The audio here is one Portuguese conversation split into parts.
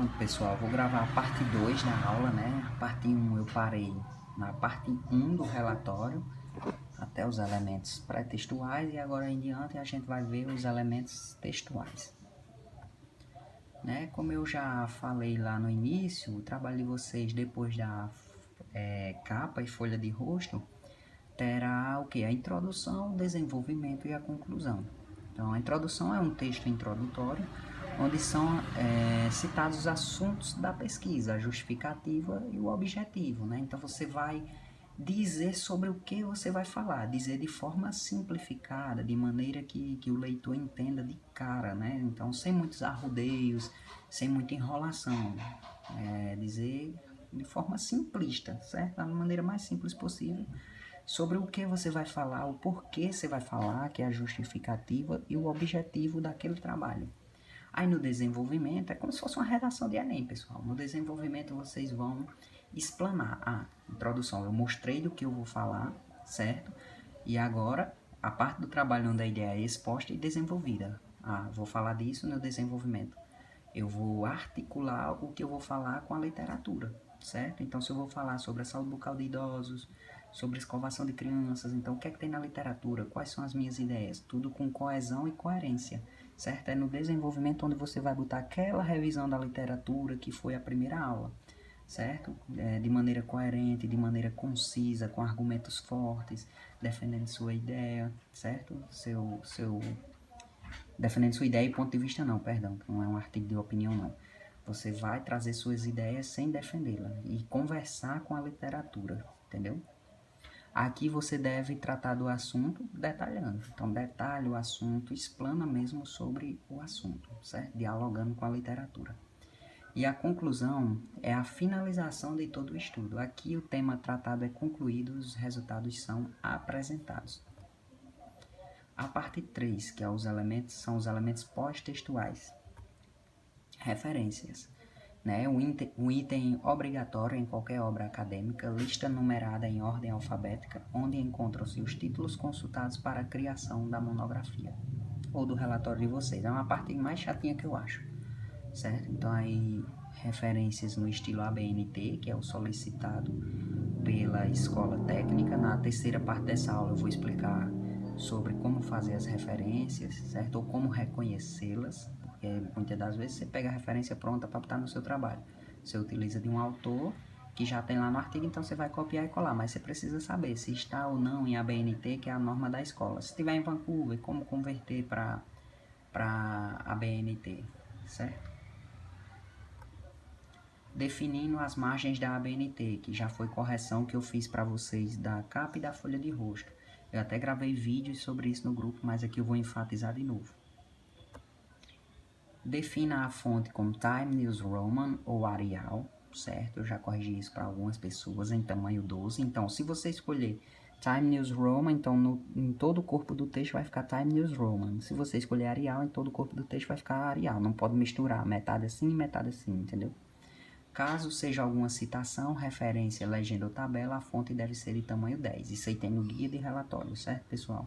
Pronto, pessoal, vou gravar a parte 2 da aula, né? A parte 1 eu parei na parte 1 do relatório, até os elementos pré-textuais, e agora em diante a gente vai ver os elementos textuais. Né? Como eu já falei lá no início, o trabalho de vocês depois da capa e folha de rosto terá o que? A introdução, o desenvolvimento e a conclusão. Então, a introdução é um texto introdutório, onde são citados os assuntos da pesquisa, a justificativa e o objetivo, né? Então, você vai dizer sobre o que você vai falar, dizer de forma simplificada, de maneira que o leitor entenda de cara, né? Então, sem muitos arrodeios, sem muita enrolação, dizer de forma simplista, certo? Da maneira mais simples possível, sobre o que você vai falar, o porquê você vai falar, que é a justificativa e o objetivo daquele trabalho. Aí no desenvolvimento é como se fosse uma redação de Enem, pessoal. No desenvolvimento vocês vão explanar a introdução. Eu mostrei do que eu vou falar, certo? E agora a parte do trabalho onde a ideia é exposta e desenvolvida. Vou falar disso no desenvolvimento. Eu vou articular o que eu vou falar com a literatura, certo? Então, se eu vou falar sobre a saúde bucal de idosos, sobre escovação de crianças, então o que é que tem na literatura? Quais são as minhas ideias? Tudo com coesão e coerência, certo? É no desenvolvimento onde você vai botar aquela revisão da literatura que foi a primeira aula, certo? De maneira coerente, de maneira concisa, com argumentos fortes, defendendo sua ideia, certo? Defendendo sua ideia e ponto de vista não, perdão, não é um artigo de opinião não. Você vai trazer suas ideias sem defendê-la e conversar com a literatura, entendeu? Aqui você deve tratar do assunto detalhando. Então, detalhe o assunto, explana mesmo sobre o assunto, certo? Dialogando com a literatura. E a conclusão é a finalização de todo o estudo. Aqui o tema tratado é concluído, os resultados são apresentados. A parte 3, que são os elementos pós-textuais. Referências. Né? Um item obrigatório em qualquer obra acadêmica, lista numerada em ordem alfabética, onde encontram-se os títulos consultados para a criação da monografia ou do relatório de vocês. É uma parte mais chatinha que eu acho, certo? Então aí referências no estilo ABNT, que é o solicitado pela escola técnica. Na terceira parte dessa aula eu vou explicar sobre como fazer as referências, certo? Ou como reconhecê-las, porque muitas das vezes você pega a referência pronta para botar no seu trabalho. Você utiliza de um autor que já tem lá no artigo, então você vai copiar e colar, mas você precisa saber se está ou não em ABNT, que é a norma da escola. Se estiver em Vancouver, como converter para ABNT, certo? Definindo as margens da ABNT, que já foi correção que eu fiz para vocês da capa e da folha de rosto. Eu até gravei vídeos sobre isso no grupo, mas aqui eu vou enfatizar de novo. Defina a fonte como Time News Roman ou Arial, certo? Eu já corrigi isso para algumas pessoas em tamanho 12. Então, se você escolher Time News Roman, então em todo o corpo do texto vai ficar Time News Roman. Se você escolher Arial, em todo o corpo do texto vai ficar Arial. Não pode misturar metade assim e metade assim, entendeu? Caso seja alguma citação, referência, legenda ou tabela, a fonte deve ser de tamanho 10. Isso aí tem no guia de relatório, certo, pessoal?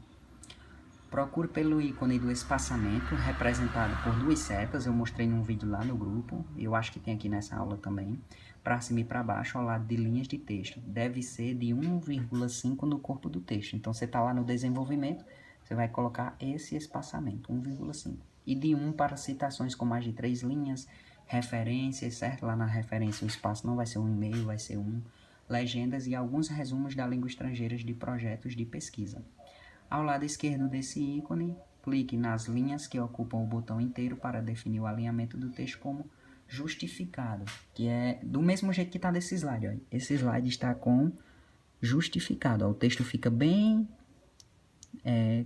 Procure pelo ícone do espaçamento, representado por duas setas. Eu mostrei num vídeo lá no grupo, eu acho que tem aqui nessa aula também. Para cima e para baixo, ao lado de linhas de texto. Deve ser de 1,5 no corpo do texto. Então, você está lá no desenvolvimento, você vai colocar esse espaçamento, 1,5. E de 1 para citações com mais de 3 linhas, referências, certo? Lá na referência o espaço não vai ser 1,5, vai ser 1. Legendas e alguns resumos da língua estrangeira de projetos de pesquisa. Ao lado esquerdo desse ícone, clique nas linhas que ocupam o botão inteiro para definir o alinhamento do texto como justificado, que é do mesmo jeito que está desse slide. Ó. Esse slide está com justificado. Ó. O texto fica bem...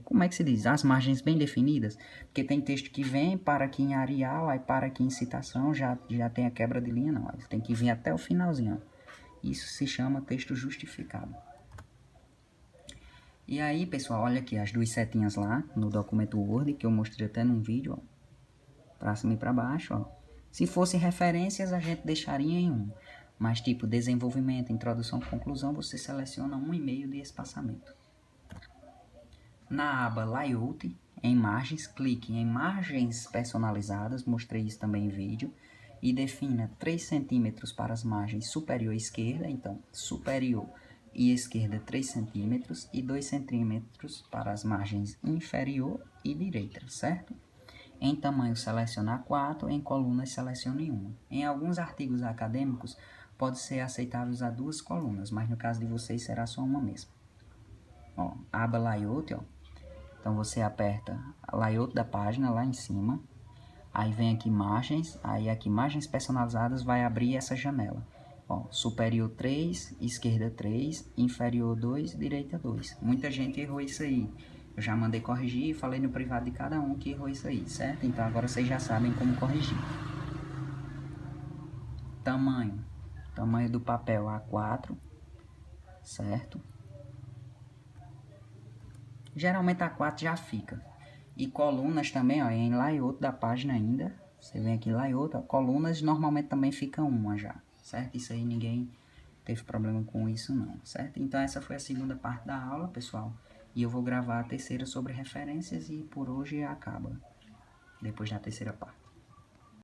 como é que se diz? As margens bem definidas, porque tem texto que vem, para aqui em Arial, aí para aqui em citação, já tem a quebra de linha, não. Ele tem que vir até o finalzinho. Ó. Isso se chama texto justificado. E aí, pessoal, olha aqui as duas setinhas lá no documento Word, que eu mostrei até num vídeo, ó. Pra cima e pra baixo, ó. Se fosse referências, a gente deixaria em 1. Mas tipo, desenvolvimento, introdução, conclusão, você seleciona 1,5 de espaçamento. Na aba Layout, em margens, clique em margens personalizadas, mostrei isso também em vídeo. e defina 3 centímetros para as margens superior e esquerda, então superior e esquerda 3 centímetros e 2 centímetros para as margens inferior e direita, certo? Em tamanho selecione A4, em colunas selecione 1. Em alguns artigos acadêmicos pode ser aceitável usar 2 colunas, mas no caso de vocês será só uma mesmo. Ó, aba layout, ó. Então você aperta layout da página lá em cima, aí vem aqui margens, aí aqui margens personalizadas vai abrir essa janela. Ó, superior 3, esquerda 3, inferior 2, direita 2. Muita gente errou isso aí. Eu já mandei corrigir e falei no privado de cada um que errou isso aí, certo? Então agora vocês já sabem como corrigir. Tamanho. Tamanho do papel A4, certo? Geralmente A4 já fica. E colunas também, ó, em layout da página ainda. Você vem aqui em layout, ó, colunas normalmente também fica uma já, certo? Isso aí ninguém teve problema com isso não, certo? Então essa foi a segunda parte da aula, pessoal. E eu vou gravar a terceira sobre referências e por hoje acaba, depois da terceira parte.